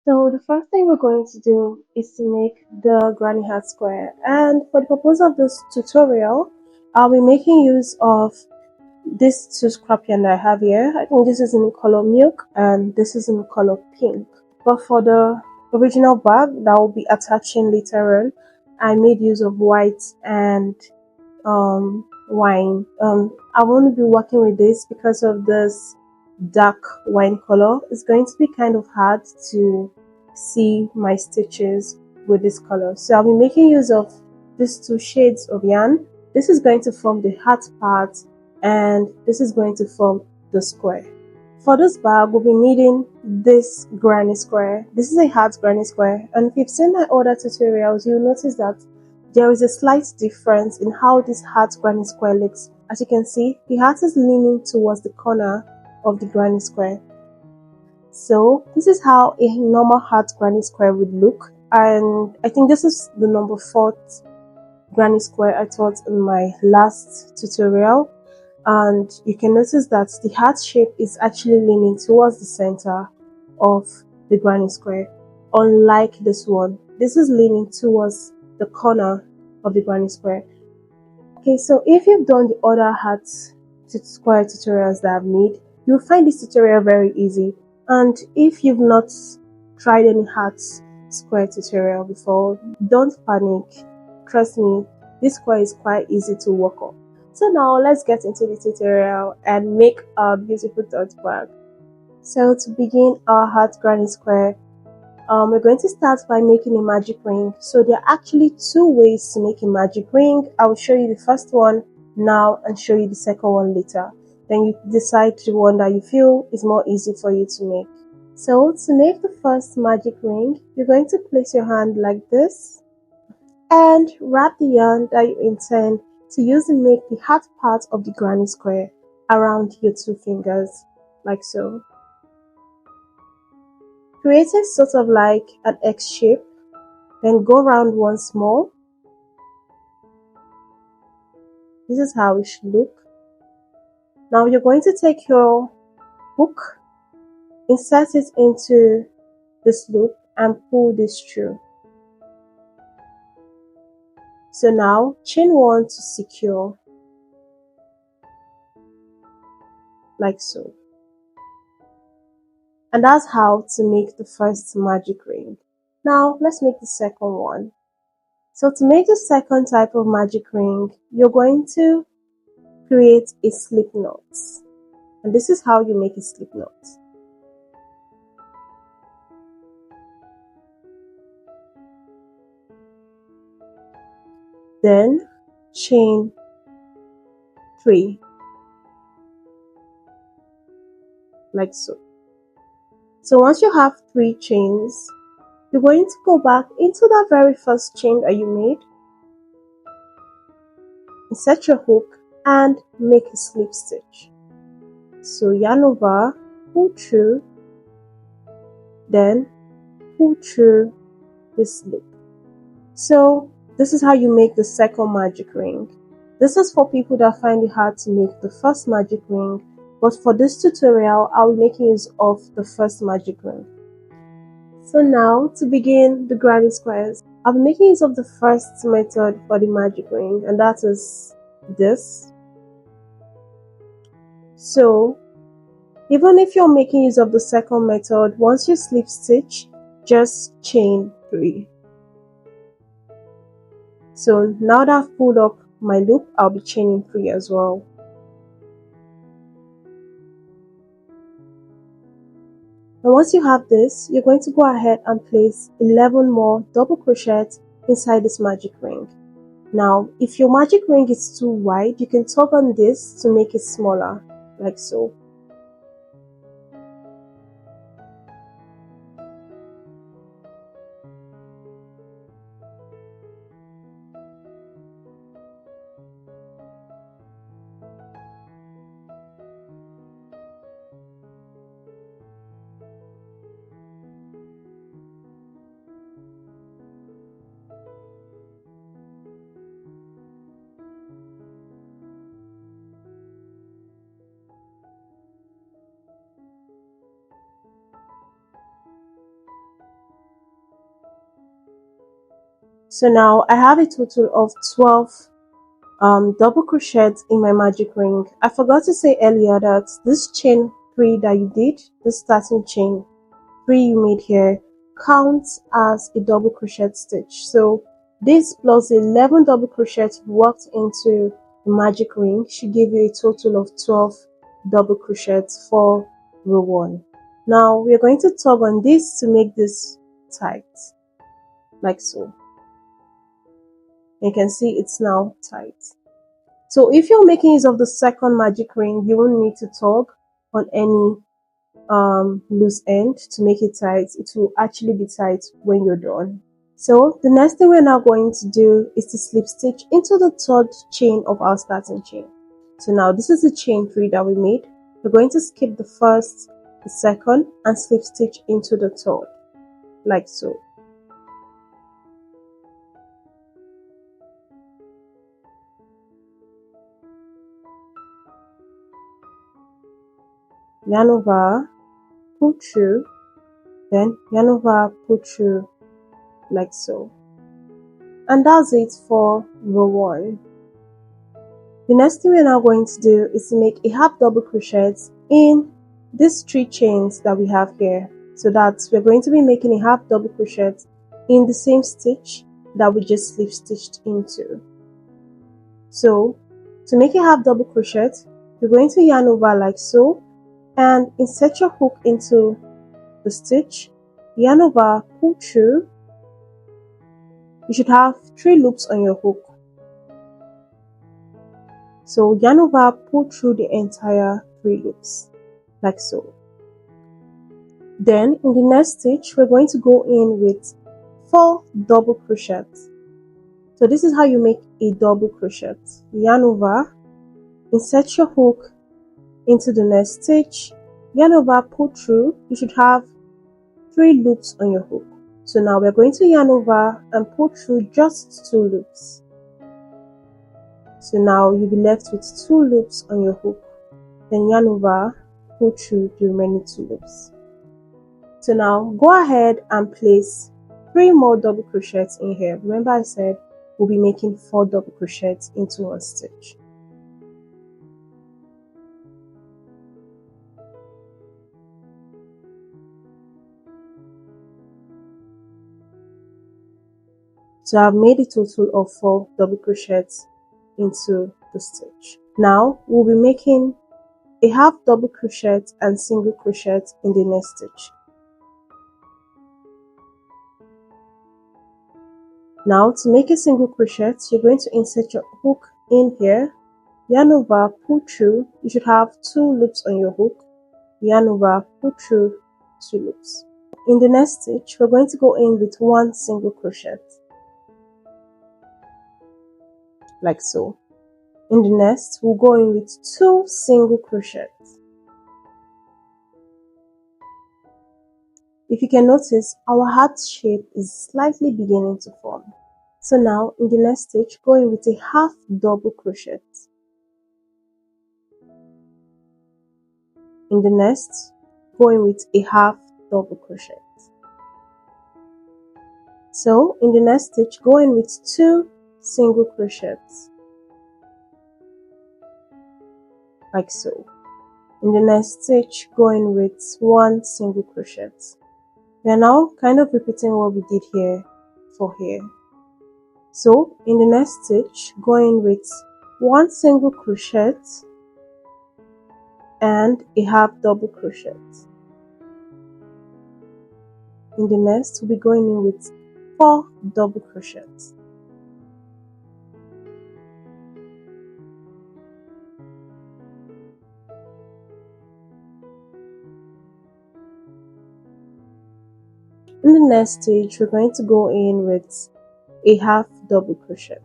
So the first thing we're going to do is to make the granny hat square, and for the purpose of this tutorial I'll be making use of these two scrap yarn that I have here. I think this is in the color milk and this is in the color pink, but for the original bag that will be attaching later on, I made use of white and wine. I won't be working with this because of this dark wine color. It's going to be kind of hard to see my stitches with this color, so I'll be making use of these two shades of yarn. This is going to form the hat part and this is going to form the square. For this bag we'll be needing this granny square. This is a hat granny square, and if you've seen my other tutorials you'll notice that there is a slight difference in how this hat granny square looks. As you can see, the hat is leaning towards the corner of the granny square. So this is how a normal hat granny square would look, and I think this is the number 4th granny square I taught in my last tutorial, and you can notice that the heart shape is actually leaning towards the center of the granny square, unlike this one. This is leaning towards the corner of the granny square. Okay, so if you've done the other hat square tutorials that I've made, you'll find this tutorial very easy, and if you've not tried any hat square tutorial before, don't panic. Trust me, this square is quite easy to work on. So now let's get into the tutorial and make our beautiful tote bag. So to begin our hat granny square, we're going to start by making a magic ring. So there are actually 2 ways to make a magic ring. I will show you the first one now and show you the second one later. Then you decide the one that you feel is more easy for you to make. So to make the first magic ring, you're going to place your hand like this and wrap the yarn that you intend to use to make the hat part of the granny square around your 2 fingers, like so. Create a sort of like an X shape, then go around once more. This is how it should look. Now you're going to take your hook, insert it into this loop and pull this through. So now chain 1 to secure, like so. And that's how to make the first magic ring. Now let's make the second one. So to make the second type of magic ring, you're going to create a slip knot. And this is how you make a slip knot. Then chain 3, like so. So once you have 3 chains, you're going to go back into that very first chain that you made, insert your hook and make a slip stitch. So yarn over, pull through, then pull through this loop. So this is how you make the second magic ring. This is for people that find it hard to make the first magic ring, but for this tutorial I'll be making use of the first magic ring. So now to begin the granny squares, I'll be making use of the first method for the magic ring, and that is this. So even if you're making use of the second method, once you slip stitch, just chain 3. So now that I've pulled up my loop, I'll be chaining 3 as well. And once you have this, you're going to go ahead and place 11 more double crochets inside this magic ring. Now, if your magic ring is too wide, you can tug on this to make it smaller, like so. So now I have a total of 12 double crochets in my magic ring. I forgot to say earlier that this chain 3 that you did, this starting chain 3 you made here, counts as a double crochet stitch. So this plus 11 double crochets worked into the magic ring should give you a total of 12 double crochets for row 1. Now we are going to tug on this to make this tight, like so. You can see it's now tight. So if you're making use of the second magic ring, you won't need to tug on any loose end to make it tight. It will actually be tight when you're done. So the next thing we're now going to do is to slip stitch into the third chain of our starting chain. So now this is the chain 3 that we made. We're going to skip the first, the second, and slip stitch into the third, like so. Yarn over, pull through, then yarn over, pull through, like so. And that's it for row 1. The next thing we're now going to do is to make a half double crochet in these 3 chains that we have here. So that we're going to be making a half double crochet in the same stitch that we just slip stitched into. So to make a half double crochet, you're going to yarn over like so and insert your hook into the stitch, yarn over, pull through. You should have 3 loops on your hook. So yarn over, pull through the entire 3 loops, like so. Then in the next stitch, we're going to go in with 4 double crochets. So this is how you make a double crochet. Yarn over, insert your hook into the next stitch, yarn over, pull through. You should have 3 loops on your hook. So now we're going to yarn over and pull through just 2 loops. So now you'll be left with 2 loops on your hook. Then yarn over, pull through the remaining 2 loops. So now go ahead and place 3 more double crochets in here. Remember I said we'll be making 4 double crochets into 1 stitch. So I've made a total of 4 double crochets into the stitch. Now we'll be making a half double crochet and single crochet in the next stitch. Now to make a single crochet, you're going to insert your hook in here, yarn over, pull through. You should have 2 loops on your hook, yarn over, pull through 2 loops. In the next stitch, we're going to go in with 1 single crochet, like so. In the next, we'll go in with 2 single crochets. If you can notice, our heart shape is slightly beginning to form. So now in the next stitch, go in with a half double crochet. In the next, go in with a half double crochet. So in the next stitch, go in with 2 single crochets, like so. In the next stitch, go in with 1 single crochet. We are now kind of repeating what we did here for here. So in the next stitch, go in with 1 single crochet and a half double crochet. In the next, we'll be going in with 4 double crochets. In the next stitch, we're going to go in with a half double crochet.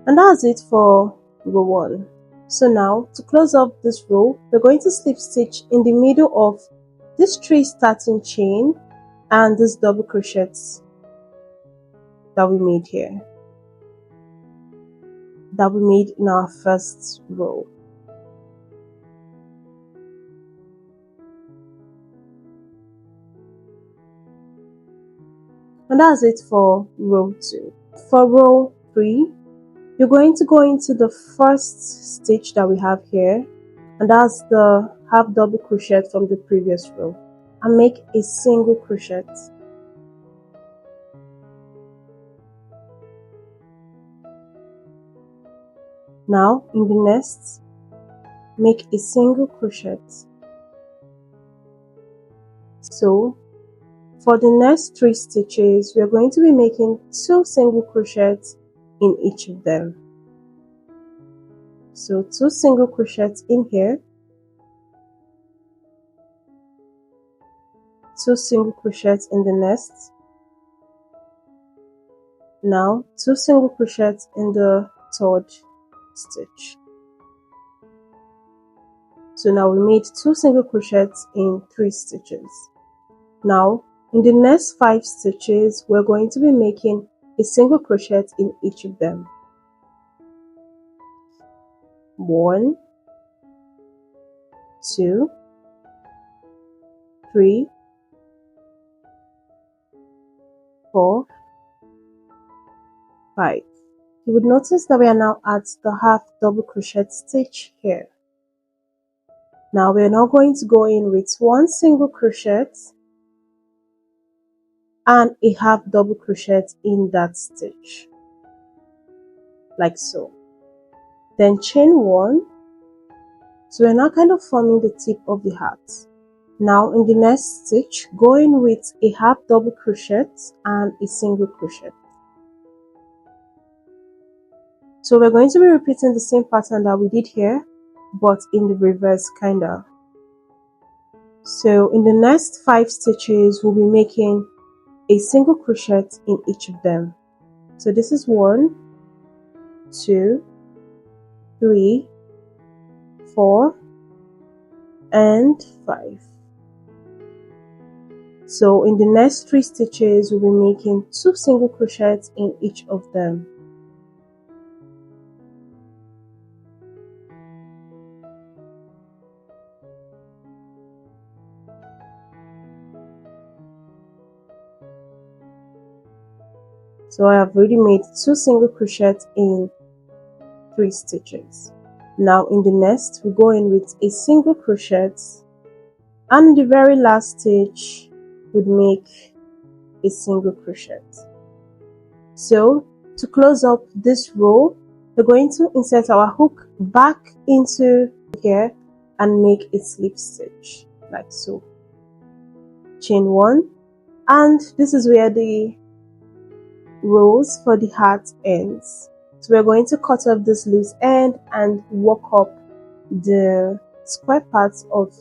And that's it for row 1. So now to close up this row, we're going to slip stitch in the middle of this 3 starting chain and this double crochets that we made here, that we made in our first row. And that's it for row 2. For row 3, you're going to go into the first stitch that we have here, and that's the half double crochet from the previous row, and make a single crochet. Now in the next, make a single crochet. So for the next 3 stitches, we are going to be making 2 single crochets in each of them. So 2 single crochets in here, 2 single crochets in the next. Now 2 single crochets in the 3rd stitch. So now we made 2 single crochets in 3 stitches. Now in the next 5 stitches, we're going to be making a single crochet in each of them. 1, 2, 3, 4, 5. You would notice that we are now at the half double crochet stitch here. Now we are now going to go in with 1 single crochet and a half double crochet in that stitch, like so. Then chain 1. So we're now kind of forming the tip of the hat. Now in the next stitch, go in with a half double crochet and a single crochet. So we're going to be repeating the same pattern that we did here, but in the reverse kinda. So in the next 5 stitches, we'll be making a single crochet in each of them. So this is 1, 2, 3, 4, and 5. So in the next 3 stitches, we'll be making 2 single crochets in each of them. So I have already made 2 single crochets in 3 stitches. Now in the next, we go in with a single crochet, and in the very last stitch, we'd make a single crochet. So to close up this row, we're going to insert our hook back into here and make a slip stitch, like so. Chain 1, and this is where the rows for the hat ends. So we're going to cut off this loose end and work up the square parts of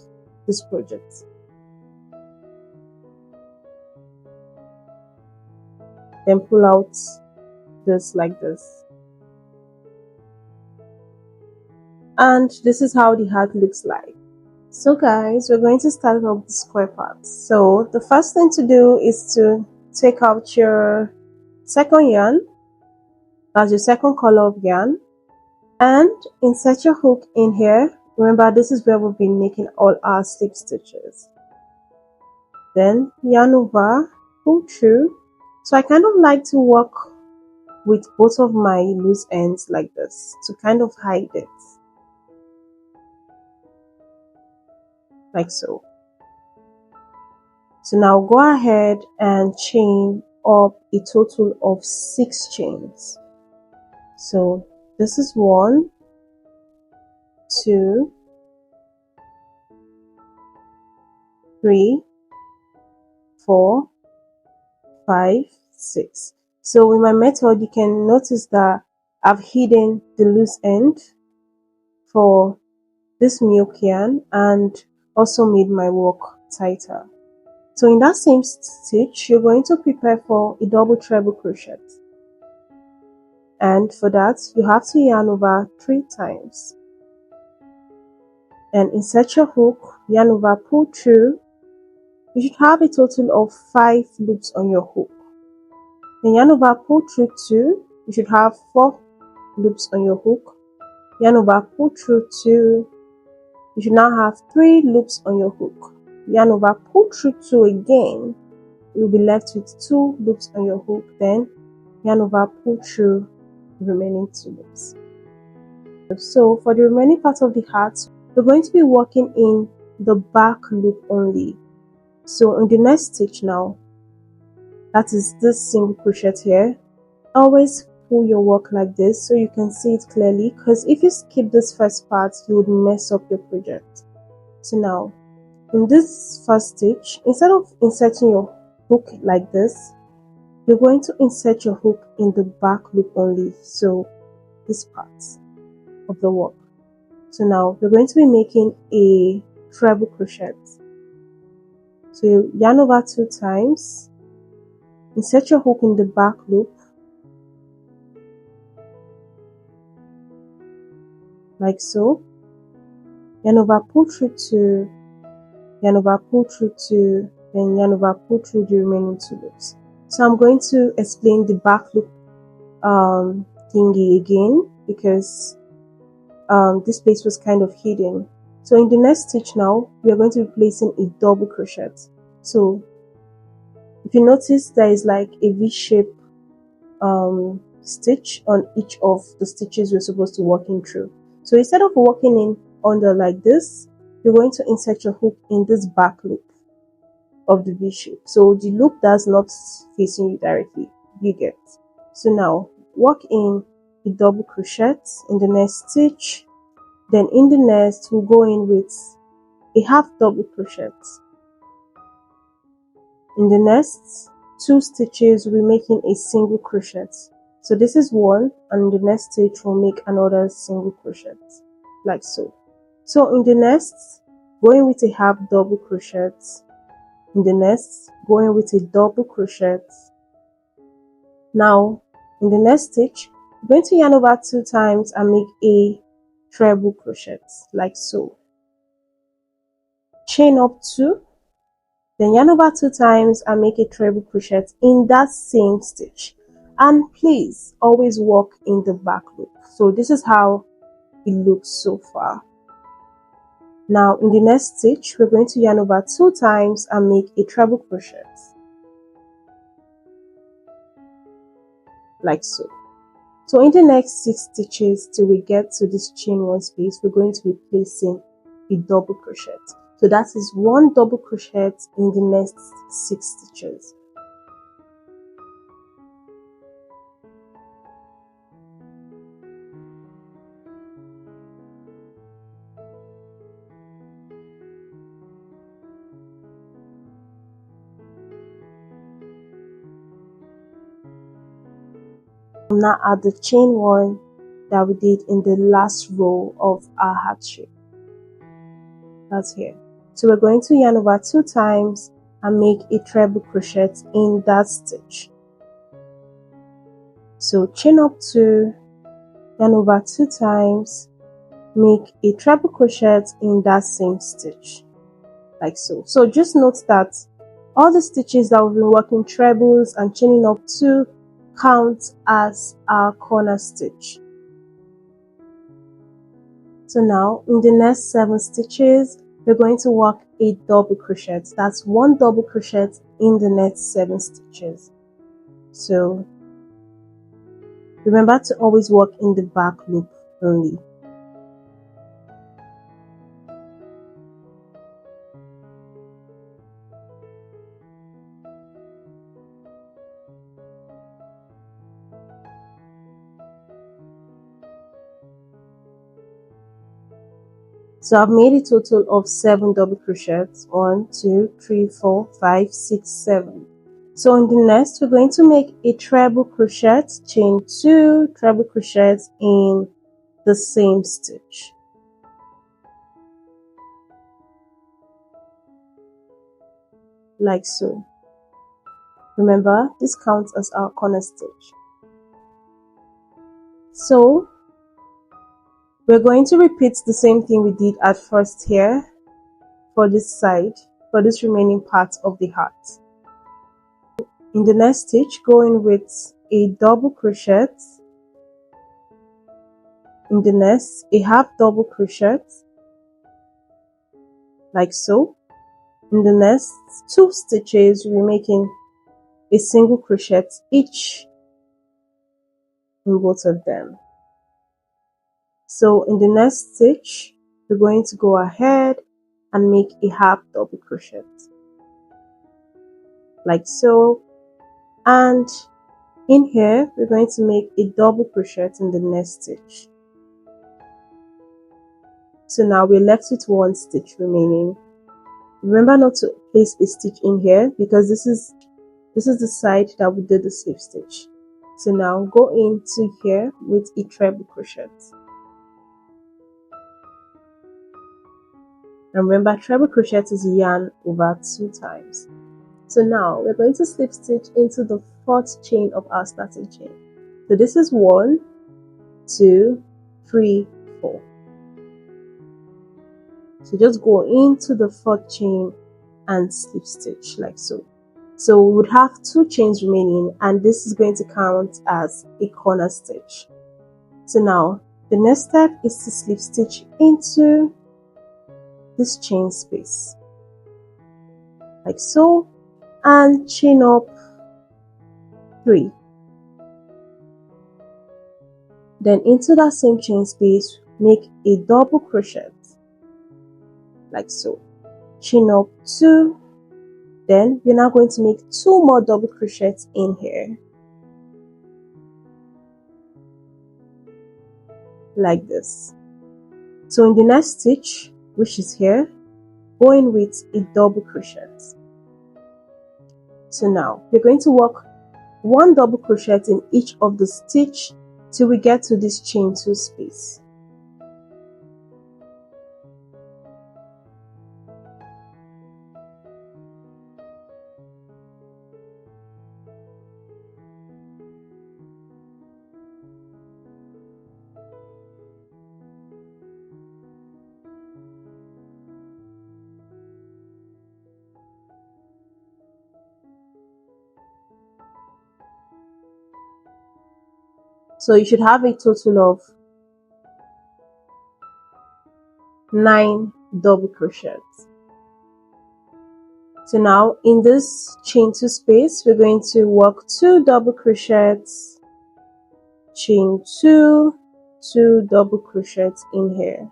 this project. Then pull out this like this. And this is how the hat looks like. So guys, we're going to start off the square parts. So the first thing to do is to take out your second yarn, that's your second color of yarn, and insert your hook in here. Remember, this is where we've been making all our slip stitches. Then yarn over, pull through. So I kind of like to work with both of my loose ends like this to kind of hide it, like so. So now go ahead and chain up a total of 6 chains. So this is 1, 2, 3, 4, 5, 6. So with my method, you can notice that I've hidden the loose end for this milk yarn and also made my work tighter. So in that same stitch, you're going to prepare for a double treble crochet. And for that, you have to yarn over 3 times. And insert your hook, yarn over, pull through. You should have a total of 5 loops on your hook. Then yarn over, pull through 2. You should have 4 loops on your hook. Yarn over, pull through 2. You should now have 3 loops on your hook. Yarn over, pull through 2 again. you'll be left with 2 loops on your hook. Then yarn over, pull through the remaining 2 loops. So for the remaining part of the hat, we're going to be working in the back loop only. So in the next stitch now, that is this single crochet here, always pull your work like this so you can see it clearly, because if you skip this first part, you would mess up your project. So now in this first stitch, instead of inserting your hook like this, you're going to insert your hook in the back loop only, so this part of the work. So now we're going to be making a treble crochet. So you yarn over 2 times, insert your hook in the back loop like so, yarn over, pull through 2, yarn over, pull through 2, then yarn over, pull through the remaining 2 loops. So I'm going to explain the back loop thingy again, because this place was kind of hidden. So in the next stitch now, we are going to be placing a double crochet. So if you notice, there is like a V-shape stitch on each of the stitches we're supposed to work in through. So instead of working in under like this, you're going to insert your hook in this back loop of the V shape, so the loop does not facing you directly, you get. So now work in a double crochet in the next stitch, then in the next we'll go in with a half double crochet. In the next 2 stitches we'll be making a single crochet. So this is one, and in the next stitch we'll make another single crochet like so. So in the next, going with a half double crochet. In the next, going with a double crochet. Now in the next stitch, I'm going to yarn over 2 times and make a treble crochet like so. Chain up 2, then yarn over 2 times and make a treble crochet in that same stitch. And please always work in the back loop. So this is how it looks so far. Now in the next stitch, we're going to yarn over 2 times and make a treble crochet like so. So in the next 6 stitches till we get to this chain 1 space, we're going to be placing a double crochet. So that is 1 double crochet in the next 6 stitches. Now add the chain 1 that we did in the last row of our heart shape. That's here. So we're going to yarn over 2 times and make a treble crochet in that stitch. So chain up 2, yarn over 2 times, make a treble crochet in that same stitch like so. So just note that all the stitches that we've been working trebles and chaining up 2 count as our corner stitch. So now in the next 7 stitches, we're going to work a double crochet. That's 1 double crochet in the next 7 stitches. So remember to always work in the back loop only. So I've made a total of 7 double crochets. 1, 2, 3, 4, 5, 6, 7. So in the next, we're going to make a treble crochet, chain 2 treble crochets in the same stitch. Like so. Remember, this counts as our corner stitch. So we're going to repeat the same thing we did at first here for this side, for this remaining part of the heart. In the next stitch, go in with a double crochet. In the next, a half double crochet, like so. In the next 2 stitches, we're making a single crochet each in both of them. So in the next stitch, we're going to go ahead and make a half double crochet like so, and in here we're going to make a double crochet in the next stitch. So now we're left with one stitch remaining. Remember not to place a stitch in here because this is the side that we did the slip stitch. So now go into here with a treble crochet. And remember, treble crochet is yarn over 2 times. So now we're going to slip stitch into the 4th chain of our starting chain. So this is 1, 2, 3, 4. So just go into the 4th chain and slip stitch like so. So we would have 2 chains remaining, and this is going to count as a corner stitch. So now the next step is to slip stitch into this chain space like so, and chain up 3. Then into that same chain space, make a double crochet like so, chain up 2. Then you're now going to make 2 more double crochets in here like this. So in the next stitch, which is here, go in with a double crochet. So now we're going to work 1 double crochet in each of the stitch till we get to this chain 2 space. So you should have a total of 9 double crochets. So now in this chain 2 space, we're going to work 2 double crochets, chain 2, 2 double crochets in here.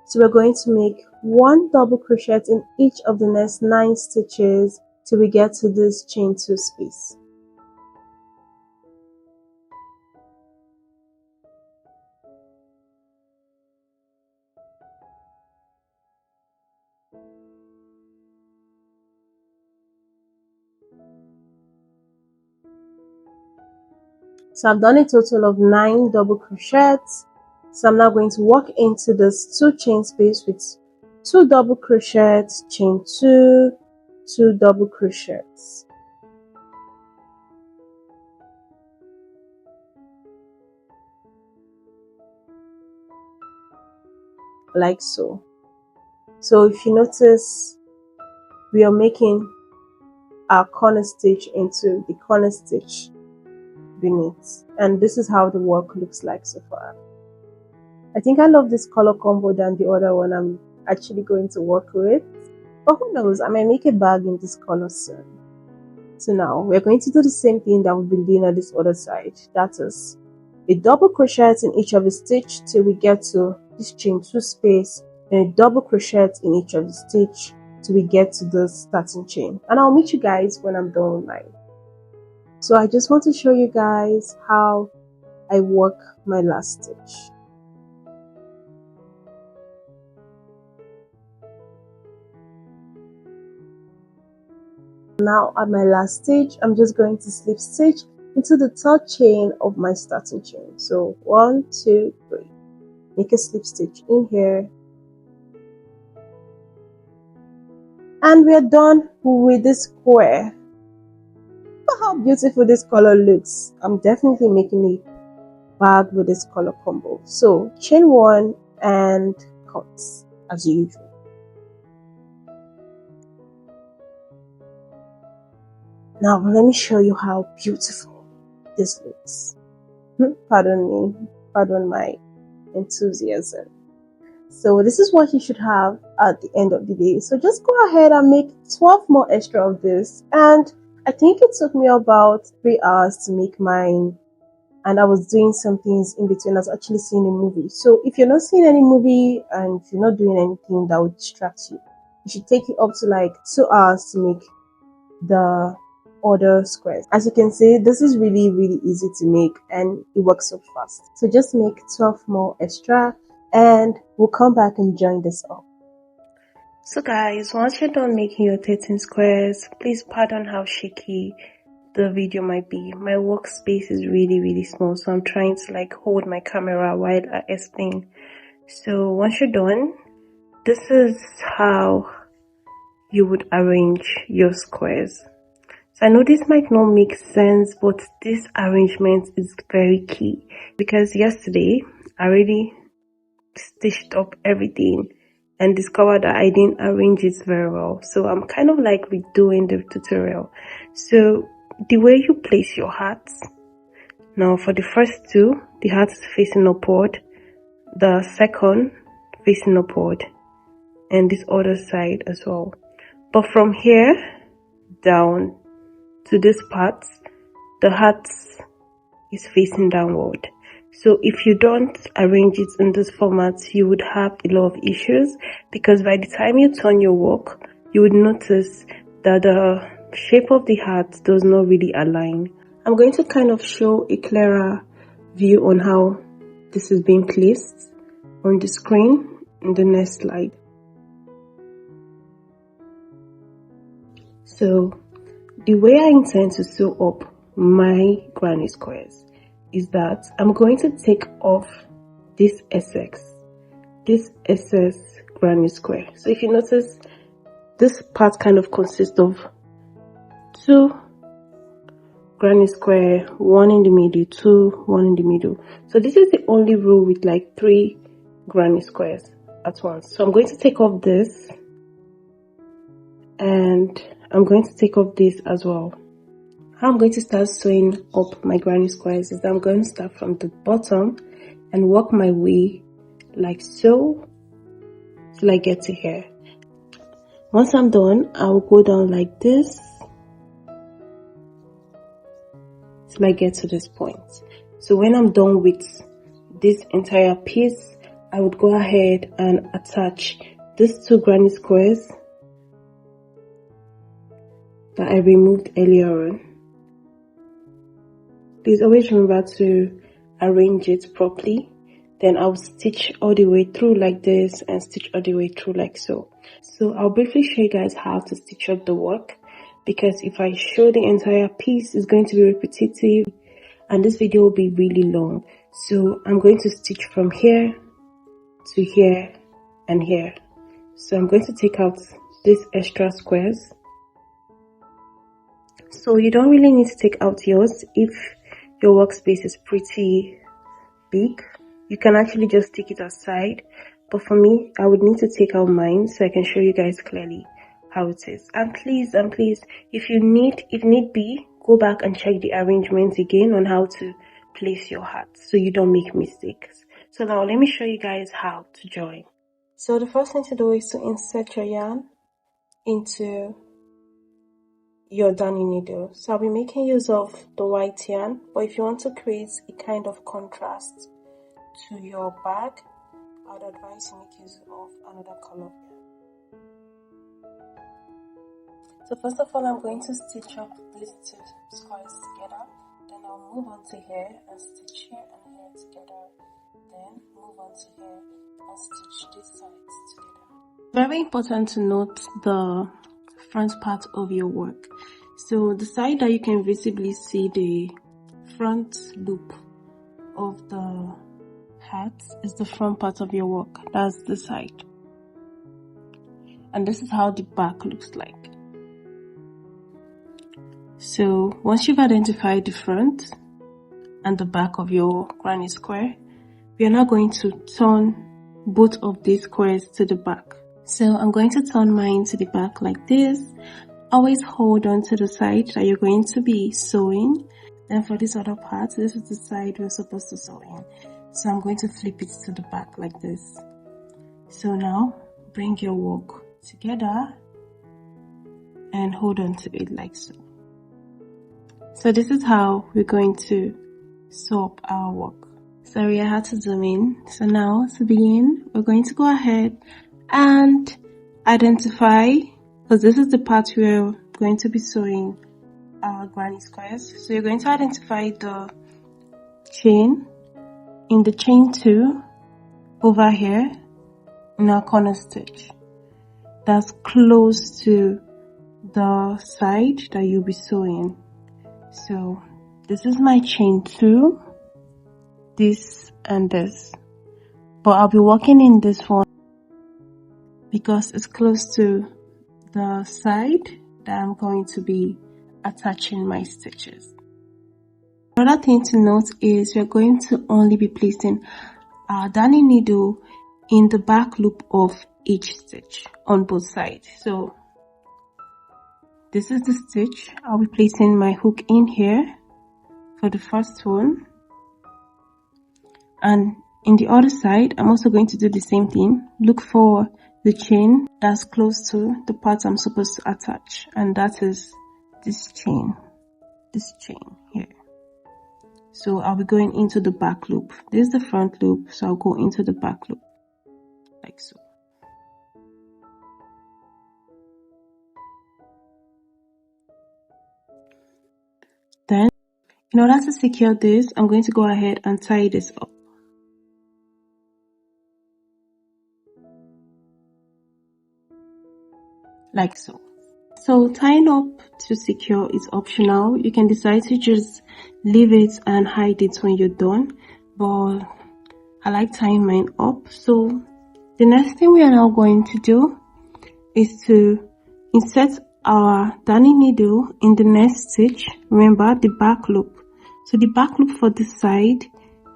So we're going to make 1 double crochet in each of the next 9 stitches till we get to this chain 2 space. So I've done a total of 9 double crochets. So I'm now going to walk into this 2 chain space with 2 double crochets, chain 2, 2 double crochets. Like so. So if you notice, we are making our corner stitch into the corner stitch beneath, and this is how the work looks like so far. I think I love this color combo than the other one I'm actually going to work with, but who knows, I might make a bag in this color soon. So now we're going to do the same thing that we've been doing on this other side, that is a double crochet in each of the stitch till we get to this chain 2 space, and a double crochet in each of the stitch till we get to the starting chain, and I'll meet you guys when I'm done with mine. So I just want to show you guys how I work my last stitch. Now at my last stitch, I'm just going to slip stitch into the 3rd chain of my starting chain. So 1, 2, 3. Make a slip stitch in here. And we are done with this square. Look how beautiful this color looks. I'm definitely making a bag with this color combo. So chain 1 and cut as usual. Now let me show you how beautiful this looks. Pardon me, pardon my enthusiasm. So this is what you should have at the end of the day. So just go ahead and make 12 more extra of this, and I think it took me about 3 hours to make mine, and I was doing some things in between. I was actually seeing a movie. So if you're not seeing any movie and you're not doing anything that would distract you, it should take you up to like 2 hours to make the other squares. As you can see, this is really easy to make and it works so fast. So just make 12 more extra and we'll come back and join this up. So guys, once you're done making your 13 squares, please pardon how shaky the video might be. My workspace is really small, so I'm trying to like hold my camera while I explain. So once you're done, this is how you would arrange your squares. So I know this might not make sense, but this arrangement is very key, because yesterday I already stitched up everything and discovered that I didn't arrange it very well. So I'm kind of like redoing the tutorial. So the way you place your hearts, now for the first two, the heart is facing upward, the second facing upward, and this other side as well. But from here down to this part, the heart is facing downward. So if you don't arrange it in this format, you would have a lot of issues, because by the time you turn your work, you would notice that the shape of the heart does not really align. I'm going to kind of show a clearer view on how this is being placed on the screen in the next slide. So the way I intend to sew up my granny squares is that I'm going to take off this excess granny square. So if you notice, this part kind of consists of 2 granny square, 1 in the middle, 2, 1 in the middle. So this is the only row with like 3 granny squares at once. So I'm going to take off this, and I'm going to take off this as well. How I'm going to start sewing up my granny squares is that I'm going to start from the bottom and work my way like so till I get to here. Once I'm done, I will go down like this till I get to this point. So when I'm done with this entire piece, I would go ahead and attach these 2 granny squares that I removed earlier on. Please always remember to arrange it properly. Then I'll stitch all the way through like this and stitch all the way through like so. So I'll briefly show you guys how to stitch up the work, because if I show the entire piece, it's going to be repetitive and this video will be really long. So I'm going to stitch from here to here and here. So I'm going to take out these extra squares. So you don't really need to take out yours if your workspace is pretty big. You can actually just stick it aside, but for me, I would need to take out mine so I can show you guys clearly how it is. And please, if need be, go back and check the arrangements again on how to place your heart so you don't make mistakes. So now let me show you guys how to join. So the first thing to do is to insert your yarn into your darning needle. So I'll be making use of the white yarn, but if you want to create a kind of contrast to your bag, I would advise you make use of another color. So first of all, I'm going to stitch up these 2 squares together, then I'll move on to here and stitch here and here together, then move on to here and stitch these sides together. Very important to note the front part of your work. So the side that you can visibly see the front loop of the hat is the front part of your work. That's the side. And this is how the back looks like. So once you've identified the front and the back of your granny square, we are now going to turn both of these squares to the back. So I'm going to turn mine to the back like this. Always hold on to the side that you're going to be sewing. Then for this other part, this is the side we're supposed to sew in. So I'm going to flip it to the back like this. So now bring your work together and hold on to it like so. So this is how we're going to sew up our work. Sorry, I had to zoom in. So now to begin, we're going to go ahead and identify, because this is the part where we're going to be sewing our granny squares. So you're going to identify the chain in the chain 2 over here in our corner stitch that's close to the side that you'll be sewing. So this is my chain 2, this and this, but I'll be working in this one because it's close to the side that I'm going to be attaching my stitches. Another thing to note is we're going to only be placing our darning needle in the back loop of each stitch on both sides. So this is the stitch. I'll be placing my hook in here for the first one, and in the other side I'm also going to do the same thing. Look for the chain that's close to the part I'm supposed to attach, and that is this chain here. So I'll be going into the back loop. This is the front loop, so I'll go into the back loop like so. Then in order to secure this, I'm going to go ahead and tie this up. Like so. So tying up to secure is optional. You can decide to just leave it and hide it when you're done, but I like tying mine up. So the next thing we are now going to do is to insert our darning needle in the next stitch. Remember the back loop. So the back loop for this side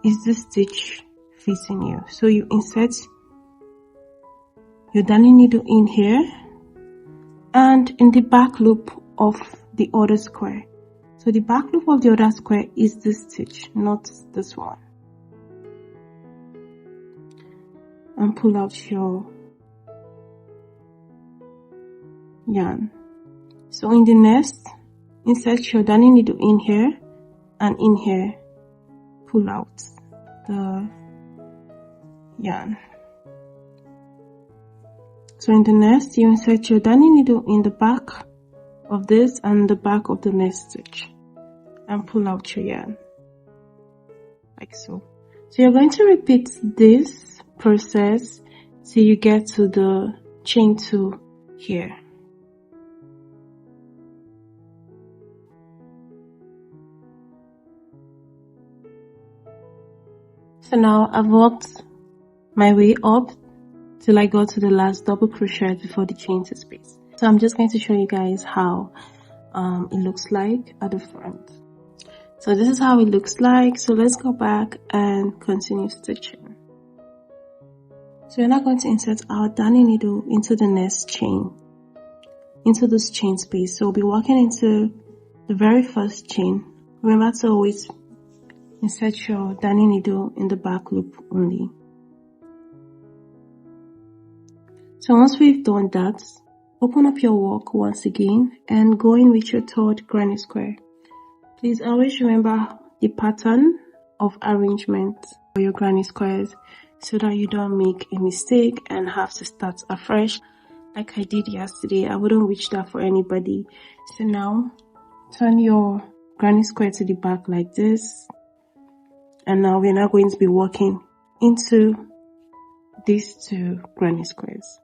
is the stitch facing you. So you insert your darning needle in here and in the back loop of the other square. So the back loop of the other square is this stitch, not this one. And pull out your yarn. So in the nest, insert your darning needle in here, and in here pull out the yarn. So in the nest, you insert your darning needle in the back of this and the back of the next stitch and pull out your yarn like so. So you're going to repeat this process till you get to the chain 2 here. So now I've worked my way up till I got to the last double crochet before the chain 2 space. So I'm just going to show you guys how it looks like at the front. So this is how it looks like. So let's go back and continue stitching. So we're now going to insert our darning needle into the next chain, into this chain space. So we'll be working into the very first chain. Remember to always insert your darning needle in the back loop only. So once we've done that, open up your work once again and go in with your third granny square. Please always remember the pattern of arrangement for your granny squares so that you don't make a mistake and have to start afresh like I did yesterday. I wouldn't wish that for anybody. So now turn your granny square to the back like this, and now we're now going to be working into these 2 granny squares.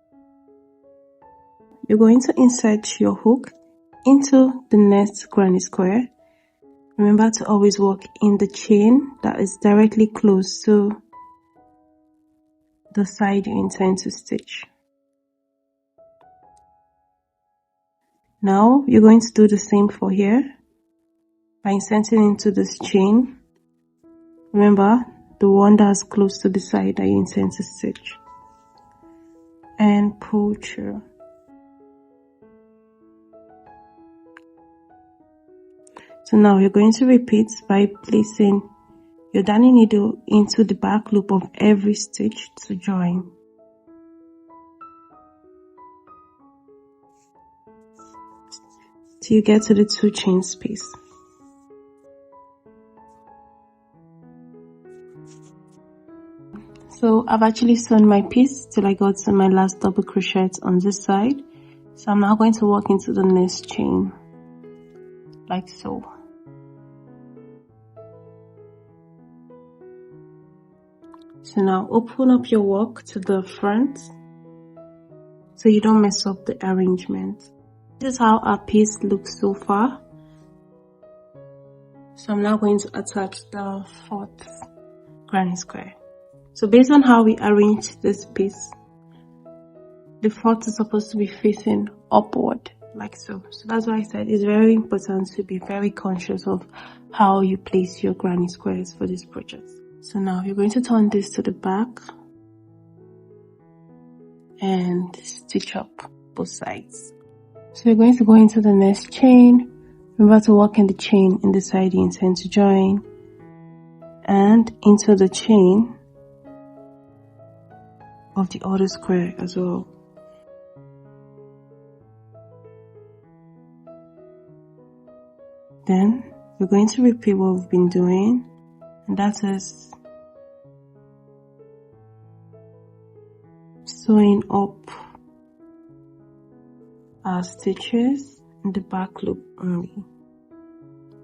You're going to insert your hook into the next granny square. Remember to always work in the chain that is directly close to the side you intend to stitch. Now you're going to do the same for here by inserting into this chain. Remember the one that's close to the side that you intend to stitch, and pull through. So now you're going to repeat by placing your darning needle into the back loop of every stitch to join. till you get to the 2 chain space. So I've actually sewn my piece till I got to my last double crochet on this side. So I'm now going to walk into the next chain, like so. So now open up your work to the front so you don't mess up the arrangement. This is how our piece looks so far. So I'm now going to attach the 4th granny square. So based on how we arrange this piece, the 4th is supposed to be facing upward, like so. So that's why I said it's very important to be very conscious of how you place your granny squares for this project. So now you're going to turn this to the back and stitch up both sides. So you're going to go into the next chain. Remember to work in the chain in the side you intend to join, and into the chain of the other square as well. Then we're going to repeat what we've been doing, and that is sewing up our stitches in the back loop only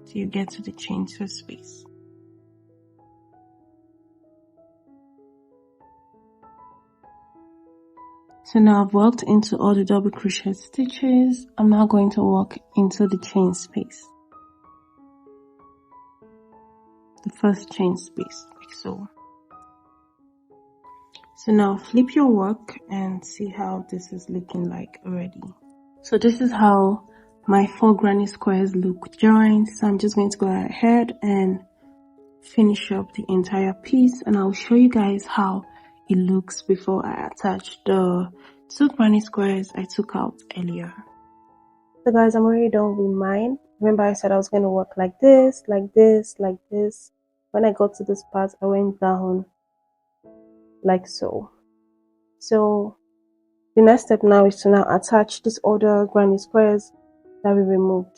till you get to the chain 2 space. So now I've worked into all the double crochet stitches. I'm now going to work into the chain space, the first chain space, like so. So now flip your work and see how this is looking like already. So this is how my 4 granny squares look joined. So I'm just going to go ahead and finish up the entire piece, and I'll show you guys how it looks before I attach the 2 granny squares I took out earlier. So guys, I'm already done with mine. Remember I said I was going to work like this, like this, like this. When I got to this part, I went down like so. So the next step now is to now attach these other granny squares that we removed.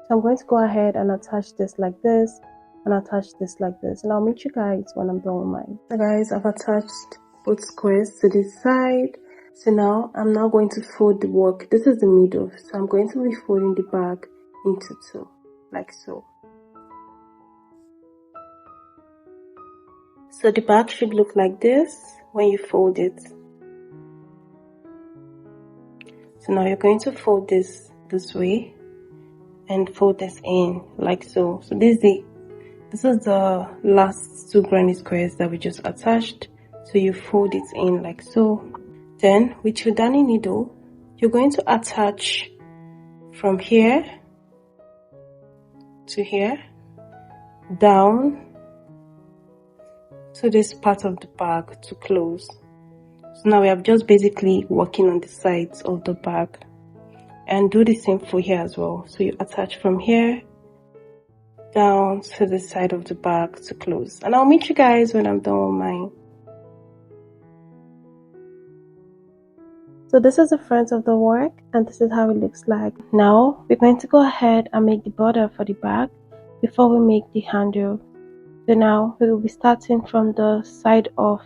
So I'm going to go ahead and attach this like this, and attach this like this, and I'll meet you guys when I'm done with mine. So guys, I've attached both squares to this side. So now I'm now going to fold the work. This is the middle, so I'm going to be folding the back into 2, like so. So the back should look like this when you fold it. So now you're going to fold this way and fold this in like so. So this is the last 2 granny squares that we just attached. So you fold it in like so. Then with your darning needle, you're going to attach from here to here, down to this part of the bag to close. So now we are just basically working on the sides of the bag, and do the same for here as well. So you attach from here down to the side of the bag to close, and I'll meet you guys when I'm done with mine. So this is the front of the work, and this is how it looks like. Now we're going to go ahead and make the border for the bag before we make the handle. So now we will be starting from the side of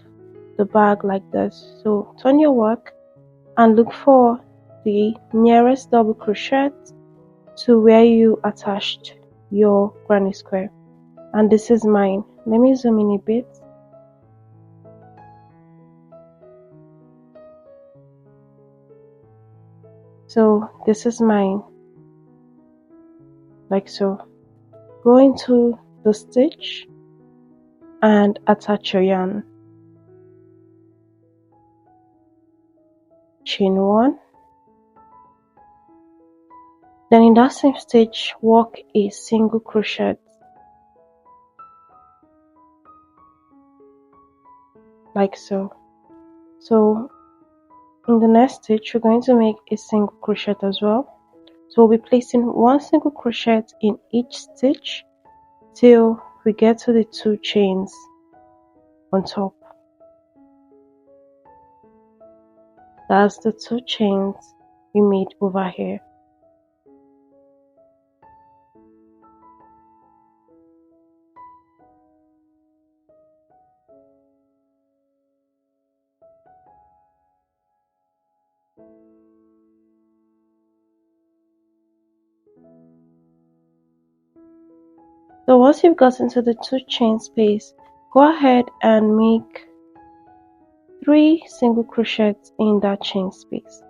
the bag like this. So turn your work and look for the nearest double crochet to where you attached your granny square, and this is mine. Let me zoom in a bit. So this is mine, like so. Go into the stitch and attach your yarn. Chain 1. Then in that same stitch, work a single crochet, like so. So in the next stitch, we're going to make a single crochet as well. So we'll be placing 1 single crochet in each stitch till we get to the 2 chains on top. That's the 2 chains we made over here. So once you've gotten to the 2 chain space, go ahead and make 3 single crochets in that chain space.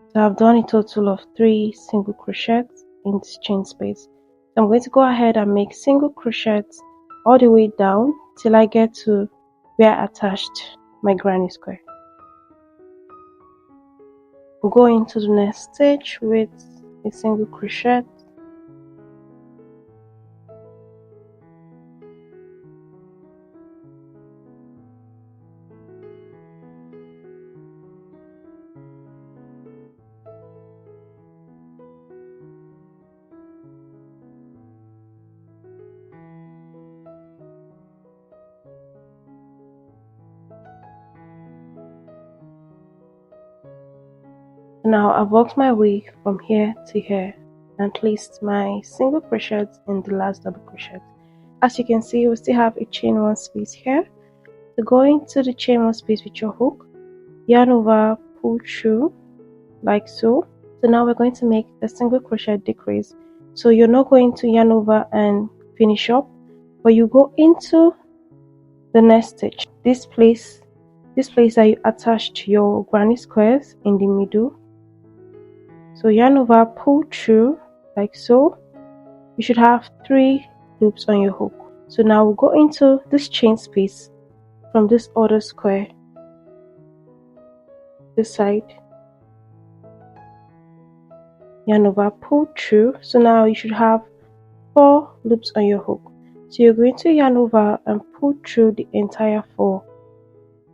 So I've done a total of 3 single crochets in this chain space. So I'm going to go ahead and make single crochets all the way down till I get to where I attached my granny square. We'll go into the next stitch with a single crochet. Now I've worked my way from here to here and placed my single crochet in the last double crochet. As you can see, we still have a chain 1 space here. So go into the chain 1 space with your hook, yarn over, pull through like so. So now we're going to make a single crochet decrease. So you're not going to yarn over and finish up, but you go into the next stitch, this place that you attached your granny squares in the middle. So yarn over, pull through like so. You should have 3 loops on your hook. So now we'll go into this chain space from this other square, this side, yarn over, pull through. So now you should have 4 loops on your hook. So you're going to yarn over and pull through the entire 4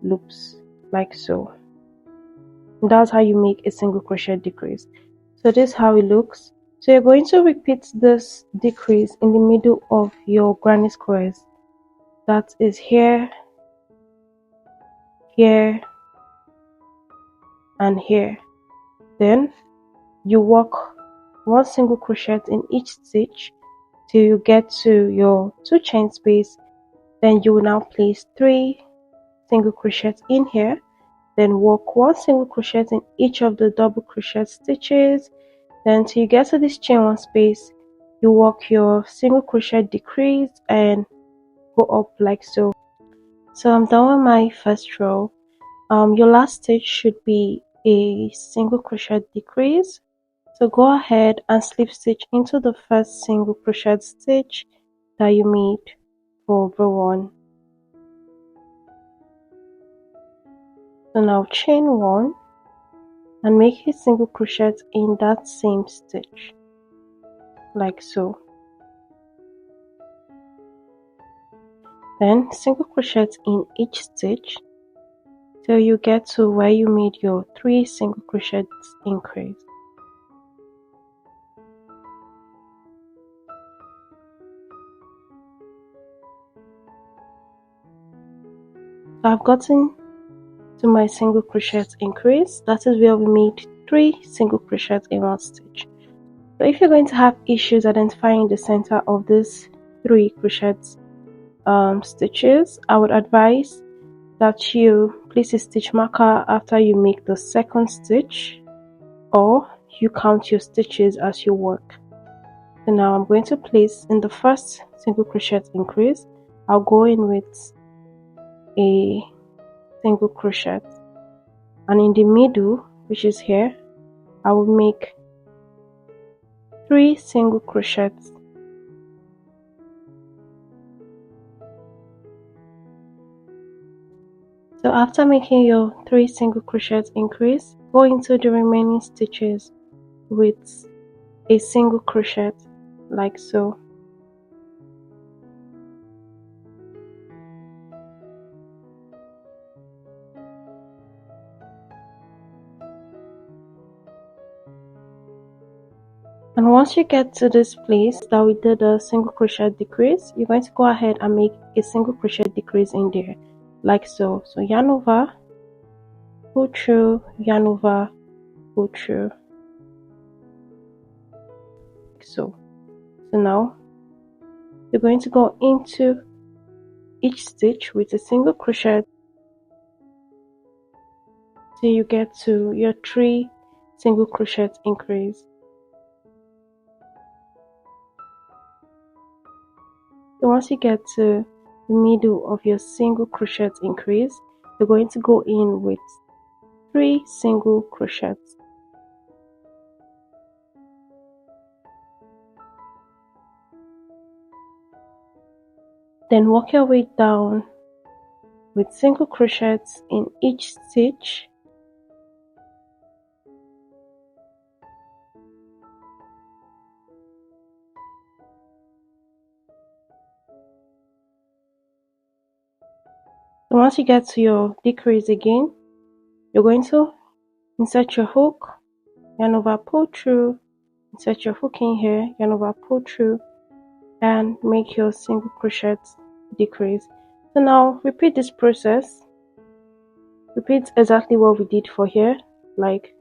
loops like so. And that's how you make a single crochet decrease. So this is how it looks. So you're going to repeat this decrease in the middle of your granny squares. That is here, here, and here. Then you work 1 single crochet in each stitch till you get to your 2 chain space. Then you will now place 3 single crochets in here. Then work 1 single crochet in each of the double crochet stitches. Then till you get to this chain 1 space, you work your single crochet decrease and go up like so. So I'm done with my first row. Your last stitch should be a single crochet decrease. So go ahead and slip stitch into the first single crochet stitch that you made for row 1. So now chain 1 and make a single crochet in that same stitch like so. Then single crochet in each stitch till you get to where you made your 3 single crochets increase. So I've gotten to my single crochet increase. That is where we made 3 single crochets in 1 stitch. So if you're going to have issues identifying the center of these 3 crochet stitches, I would advise that you place a stitch marker after you make the second stitch, or you count your stitches as you work. So now I'm going to place in the first single crochet increase, I'll go in with a single crochet, and in the middle, which is here, I will make 3 single crochets. So after making your 3 single crochets increase, go into the remaining stitches with a single crochet like so. And once you get to this place that we did a single crochet decrease, you're going to go ahead and make a single crochet decrease in there like so. So yarn over, pull through, yarn over, pull through, like so. So now you're going to go into each stitch with a single crochet till you get to your 3 single crochet increase. So once you get to the middle of your single crochet increase, you're going to go in with 3 single crochets. Then work your way down with single crochets in each stitch. So once you get to your decrease again, you're going to insert your hook, yarn over, pull through, insert your hook in here, yarn over, pull through, and make your single crochet decrease. So now repeat this process. Repeat exactly what we did for here, like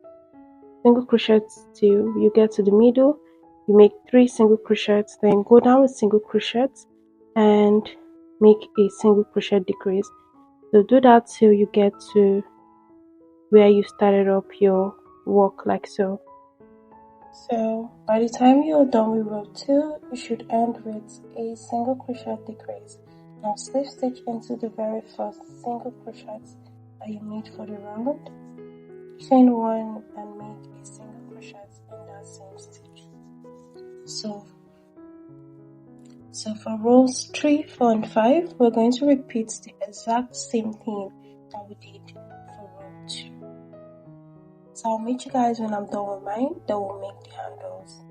single crochets till you get to the middle. You make 3 single crochets, then go down with single crochets and make a single crochet decrease. So do that till you get to where you started up your work, like so. So by the time you're done with row 2, you should end with a single crochet decrease. Now slip stitch into the very first single crochet that you made for the round, chain 1 and make a single crochet in that same stitch. So for rows 3, 4 and 5, we're going to repeat the exact same thing that we did for row 2. So I'll meet you guys when I'm done with mine, then we'll make the handles.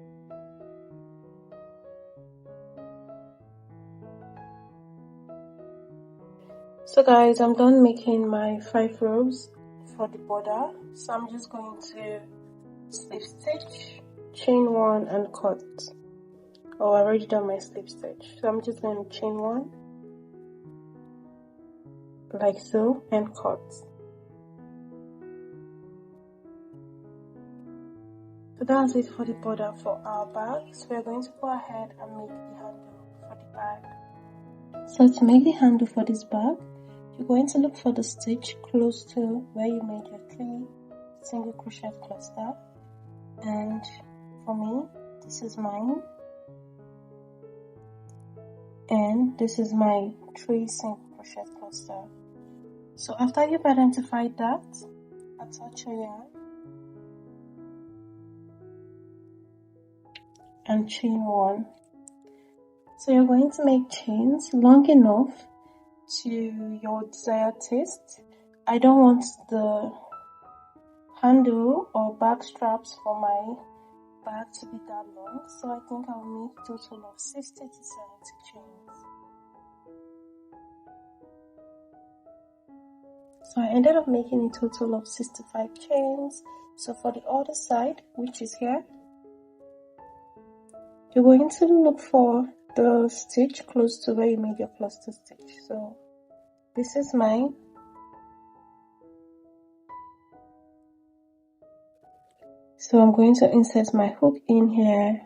So guys, I'm done making my 5 rows for the border. So I'm just going to slip stitch, chain 1 and cut. Oh, I already done my slip stitch. So I'm just going to chain 1 like so and cut. So that's it for the border for our bag. So we're going to go ahead and make the handle for the bag. So to make the handle for this bag, you're going to look for the stitch close to where you made your 3 single crochet cluster. And for me, this is mine. And this is my 3 single crochet cluster. So after you've identified that, attach your yarn and chain 1. So you're going to make chains long enough to your desired taste. I don't want the handle or back straps for my bag to be that long, so I think I'll make a total of 60 to 70 chains. So I ended up making a total of 65 chains. So for the other side, which is here, you're going to look for the stitch close to where you made your cluster stitch. So this is mine. So I'm going to insert my hook in here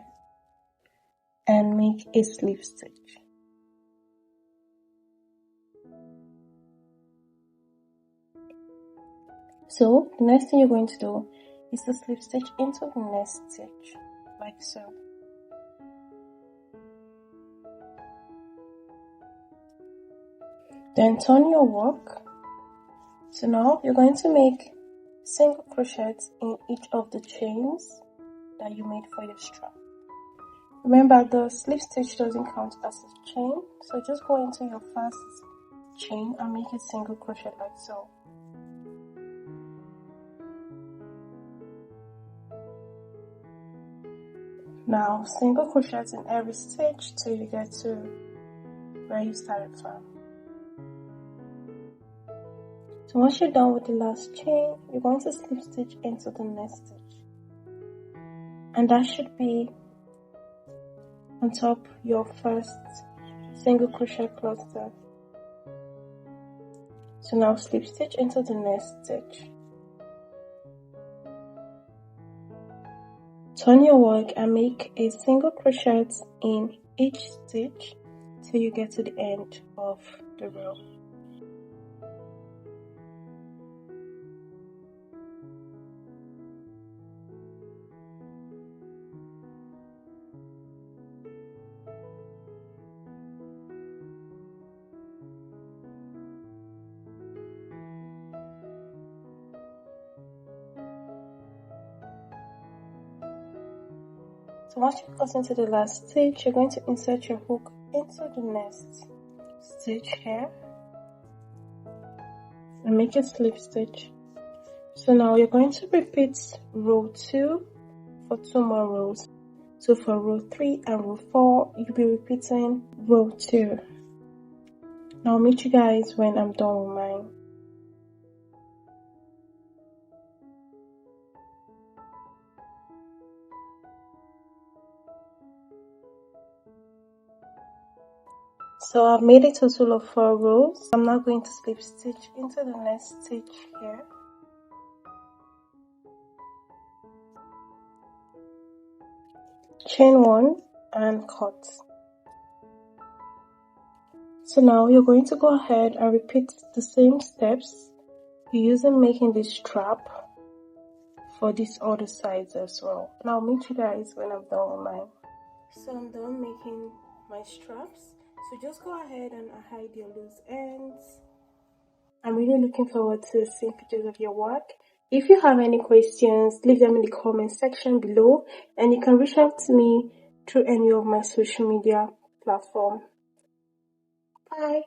and make a slip stitch. So the next thing you're going to do is to slip stitch into the next stitch, like so. Then turn your work. So now you're going to make single crochets in each of the chains that you made for your strap. Remember, the slip stitch doesn't count as a chain, so just go into your first chain and make a single crochet like so. Now single crochets in every stitch till you get to where you started from. So once you're done with the last chain, you're going to slip stitch into the next stitch, and that should be on top your first single crochet cluster. So now slip stitch into the next stitch. Turn your work and make a single crochet in each stitch till you get to the end of the row. So once you've gotten to the last stitch, you're going to insert your hook into the next stitch here and make a slip stitch. So now you're going to repeat row 2 for 2 more rows. So for row 3 and row 4, you'll be repeating row 2. Now I'll meet you guys when I'm done with mine. So I've made a total of 4 rows. I'm now going to slip stitch into the next stitch here. Chain 1 and cut. So now you're going to go ahead and repeat the same steps you're using making this strap for these other sides as well. And I'll meet you guys when I'm done with mine. So I'm done making my straps. So just go ahead and hide your loose ends. I'm really looking forward to seeing pictures of your work. If you have any questions, leave them in the comment section below, and you can reach out to me through any of my social media platforms. Bye.